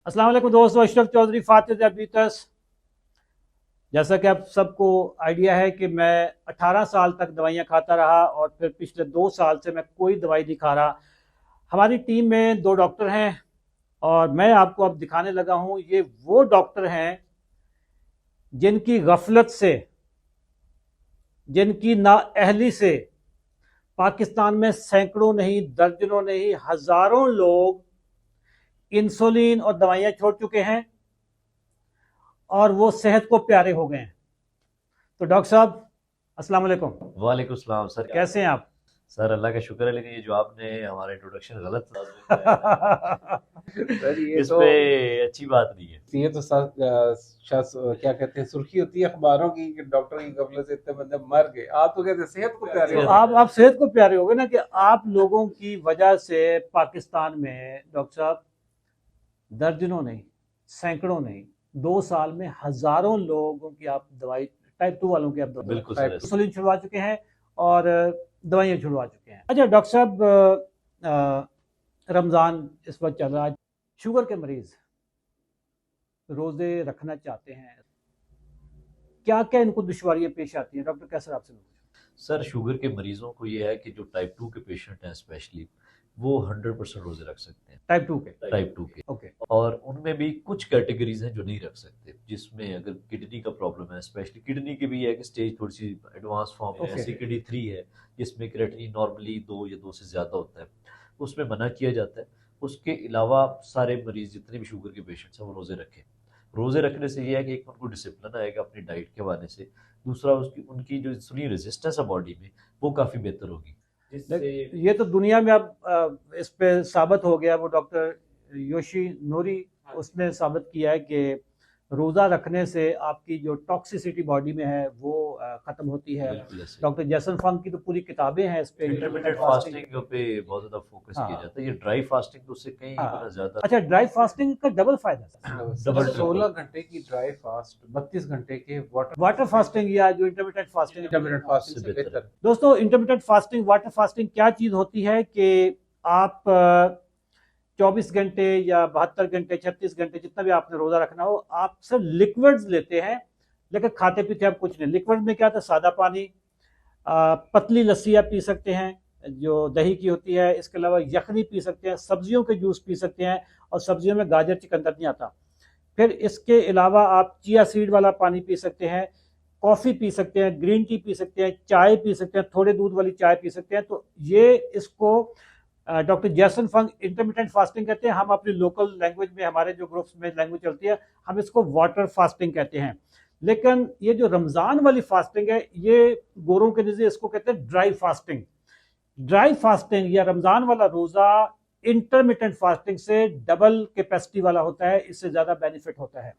अस्सलाम वालेकुम दोस्तों, अशरफ चौधरी फातिह डायबिटीज। जैसा कि आप सबको आइडिया है कि मैं 18 साल तक दवाइयाँ खाता रहा और फिर पिछले 2 साल से मैं कोई दवाई नहीं खा रहा। हमारी टीम में 2 डॉक्टर हैं और मैं आपको अब दिखाने लगा हूँ, ये वो डॉक्टर हैं जिनकी गफलत से, जिनकी नाअहली से पाकिस्तान में सैकड़ों नहीं, दर्जनों नहीं, हजारों लोग इंसुलिन और दवाइयाँ छोड़ चुके हैं और वो सेहत को प्यारे हो गए हैं। तो डॉक्टर साहब, अस्सलाम वालेकुम। वालेकुम सलाम सर। कैसे हैं आप? सर अल्लाह का शुक्र है, लेकिन ये जो आपने हमारा इंट्रोडक्शन गलत था सर ये इस तो पे अच्छी बात नहीं है। ये तो क्या कहते हैं, सुर्खी होती है अखबारों की कि डॉक्टर की गफलत से इतने बंदे मर गए। आप तो कहते हैं सेहत को प्यारे तो हो आप सेहत को प्यारे हो गए ना, कि आप लोगों की वजह से पाकिस्तान में डॉक्टर साहब दर्जनों नहीं, सैकड़ों नहीं, 2 साल में हजारों लोगों की आप दवाई, टाइप 2 वालों की आप बिल्कुल सर। इंसुलिन छुड़वा चुके हैं और दवाइयाँ छुड़वा चुके हैं। अच्छा डॉक्टर साहब, रमज़ान इस वक्त चल रहा है, शुगर के मरीज रोज़े रखना चाहते हैं, क्या क्या इनको दुश्वारियाँ पेश आती हैं? डॉक्टर कैसर आपसे सर शुगर के मरीजों को ये है कि जो टाइप 2 के पेशेंट हैं स्पेशली, वो 100% रोजे रख सकते हैं टाइप 2 के। ओके। और उनमें भी कुछ कैटेगरीज हैं जो नहीं रख सकते, जिसमें अगर किडनी का प्रॉब्लम है, स्पेशली किडनी की भी है कि स्टेज थोड़ी सी एडवांस फॉर्म है, CKD 3 है, जिसमें क्रेटिनिन नॉर्मली 2 या 2 से ज़्यादा होता है, उसमें मना किया जाता है। उसके अलावा सारे मरीज जितने भी शुगर के पेशेंट्स हैं वो रोज़े रखें। रोज़े रखने से ये है कि एक उनको डिसिप्लिन आएगा अपनी डाइट के हवाले से, दूसरा उसकी उनकी जो इंसुलिन रेजिस्टेंस है बॉडी में वो काफ़ी बेहतर होगी। ये तो दुनिया में अब इस पे साबित हो गया। वो डॉक्टर योशी नोरी, उसने साबित किया है कि रोज़ा रखने से आपकी जो टॉक्सिसिटी बॉडी में है वो ख़त्म होती है। डॉक्टर जैसन फंग की तो पूरी किताबें हैं इस पे। इंटरमिटेंट फास्टिंग पे बहुत ज़्यादा फोकस किया जाता है। ये ड्राई फास्टिंग तो उससे कहीं गुना ज़्यादा। अच्छा, ड्राई फास्टिंग का डबल फायदा है। 16 घंटे की ड्राई फास्ट, 32 घंटे के वाटर फास्टिंग या जो इंटरमिटेंट फास्टिंग फास्टिंग से बेहतर। दोस्तों, इंटरमिटेंट फास्टिंग, वाटर फास्टिंग क्या चीज़ होती है कि आप 24 घंटे या 72 घंटे, 36 घंटे, जितना भी आपने रोज़ा रखना हो, आप सिर्फ लिक्विड्स लेते हैं, लेकिन खाते पीते आप कुछ नहीं। लिक्विड में क्या था? सादा पानी, पतली लस्सी आप पी सकते हैं जो दही की होती है, इसके अलावा यखनी पी सकते हैं, सब्जियों के जूस पी सकते हैं, और सब्जियों में गाजर चुकंदर नहीं आता। फिर इसके अलावा आप चिया सीड वाला पानी पी सकते हैं, कॉफ़ी पी सकते हैं, ग्रीन टी पी सकते हैं, चाय पी सकते हैं, थोड़े दूध वाली चाय पी सकते हैं। तो ये इसको डॉक्टर जैसन फंग इंटरमिटेंट फास्टिंग कहते हैं। हम अपनी लोकल लैंग्वेज में, हमारे जो ग्रुप्स में लैंग्वेज चलती है, हम इसको वाटर फास्टिंग कहते हैं। लेकिन ये जो रमज़ान वाली फास्टिंग है, ये गोरों के नज़रिए इसको कहते हैं ड्राई फास्टिंग। ड्राई फास्टिंग या रमज़ान वाला रोज़ा इंटरमिटेंट फास्टिंग से डबल कैपेसिटी वाला होता है, इससे ज़्यादा बेनिफिट होता है।